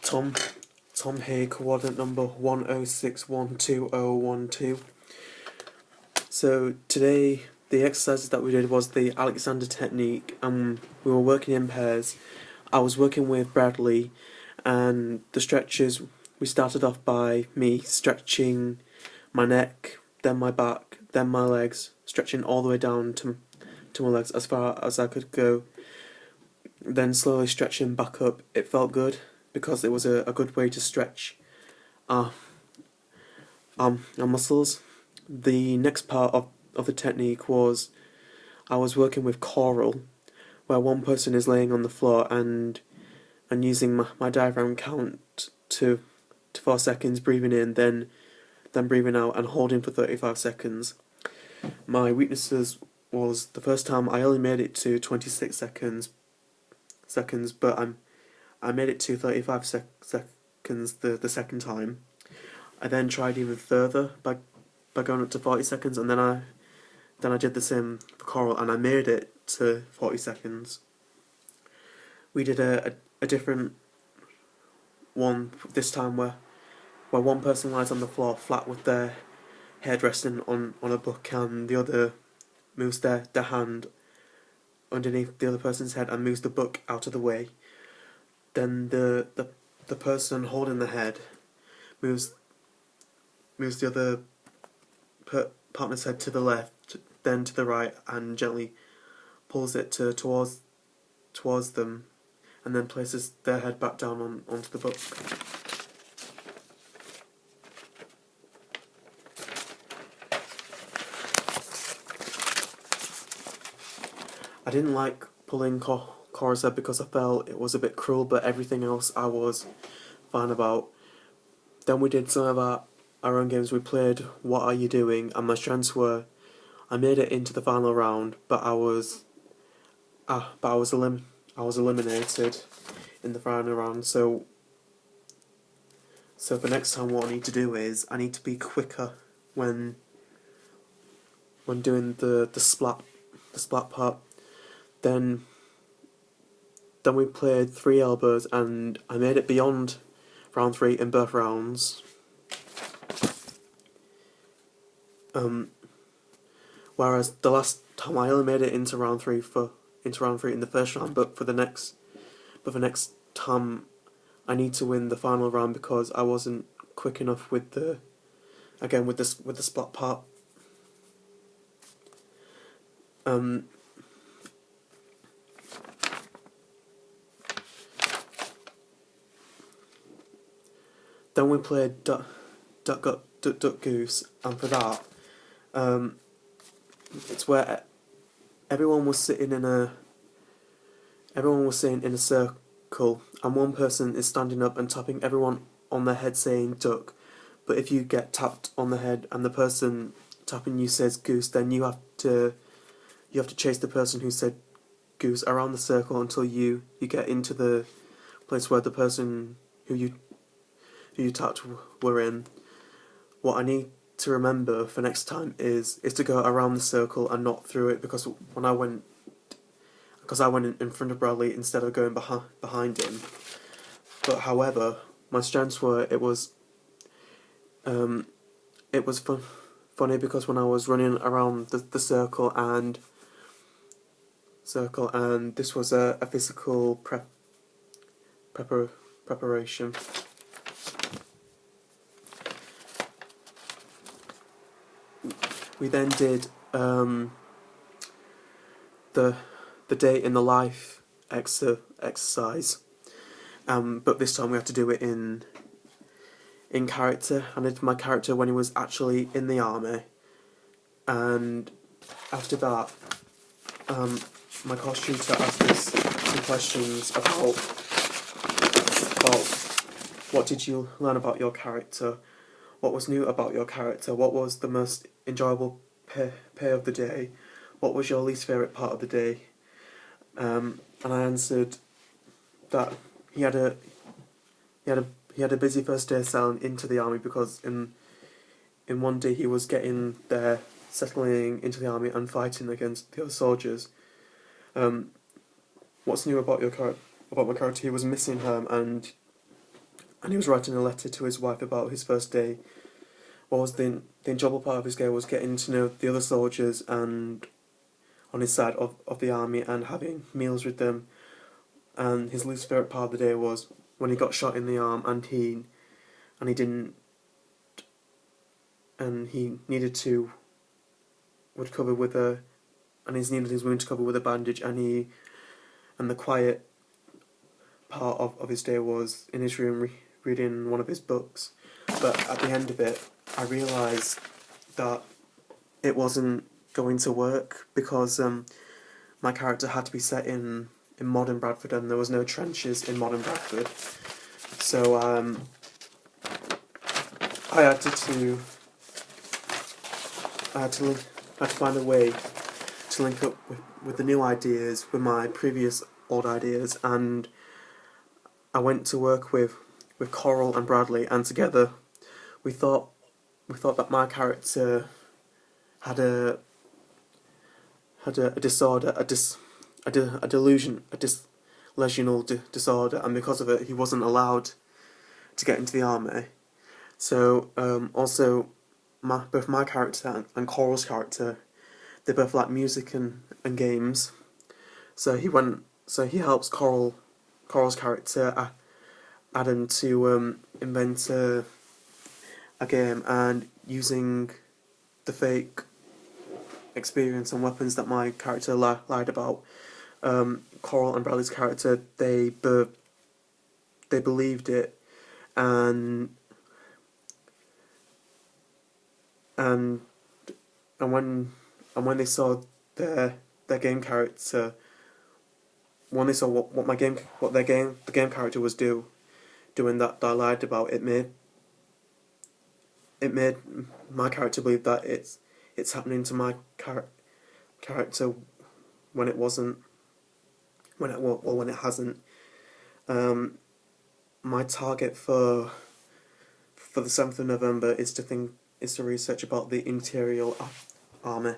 Tom, Tom here, coordinate number 10612012. So today the exercises that we did was the Alexander technique, and we were working in pairs. I was working with Bradley, and the stretches, we started off by me stretching my neck, then my back, then my legs, stretching all the way down to my legs as far as I could go, then slowly stretching back up. It felt good because it was a good way to stretch our muscles. The next part of the technique was I was working with choral, where one person is laying on the floor and using my diaphragm count to 4 seconds, breathing in, then breathing out and holding for 35 seconds. My weaknesses was the first time I only made it to 26 seconds, but I made it to 35 seconds the second time. I then tried even further by going up to 40 seconds, and then I did the same for choral, and I made it to 40 seconds. We did a different one this time where one person lies on the floor flat with their head resting on a book, and the other moves their hand underneath the other person's head and moves the book out of the way. Then the person holding the head moves the other partner's head to the left, then to the right, and gently pulls it towards them, and then places their head back down onto the book. I didn't like pulling Cora's head because I felt it was a bit cruel, but everything else I was fine about. Then we did some of our own games. We played What Are You Doing, and my strengths were I made it into the final round, but I was eliminated in the final round. So for next time, what I need to do is I need to be quicker when doing the splat part. Then we played 3 elbows, and I made it beyond round 3 in both rounds. Whereas the last time I only made it into round 3 in the first round, but for the next time I need to win the final round because I wasn't quick enough with the splat part. Then we played Duck Goose, and for that, it's where everyone was sitting in a circle, and one person is standing up and tapping everyone on their head saying duck. But if you get tapped on the head and the person tapping you says goose, then you have to chase the person who said goose around the circle until you get into the place where the person who you tapped were in. What I need to remember for next time is to go around the circle and not through it, because I went in front of Bradley instead of going behind him. But however, my strengths were it was funny because when I was running around the circle and this was a physical preparation. We then did the day in the life exercise, but this time we had to do it in character. I did my character when he was actually in the army, and after that, my course tutor asked us some questions about what did you learn about your character, what was new about your character, what was the most enjoyable pay of the day, what was your least favourite part of the day, and I answered that he had a busy first day selling into the army because in one day he was getting there, settling into the army and fighting against the other soldiers. What's new about my character? He was missing home, and and he was writing a letter to his wife about his first day. What was the enjoyable part of his day was getting to know the other soldiers and on his side of the army and having meals with them. And his least favourite part of the day was when he got shot in the arm and he didn't and he needed to would cover with a and he's needed his wound to cover with a bandage, and the quiet part of his day was in his room reading one of his books. But at the end of it, I realised that it wasn't going to work because my character had to be set in modern Bradford, and there was no trenches in modern Bradford. So I had to I had to find a way to link up with the new ideas with my previous old ideas, and I went to work with Coral and Bradley, and together we thought that my character had a disorder, a delusion, a delusional disorder, and because of it, he wasn't allowed to get into the army. So also, both my character and Coral's character, they both like music and games. So he helps Coral's character Adam to invent a game, and using the fake experience and weapons that my character lied about. Coral and Bradley's character, they believed it, and when they saw their game character, when they saw what the game character was doing that I lied about, it made my character believe that it's happening to my character when it wasn't, when it hasn't. My target for the 7th of November is to research about the Imperial Army.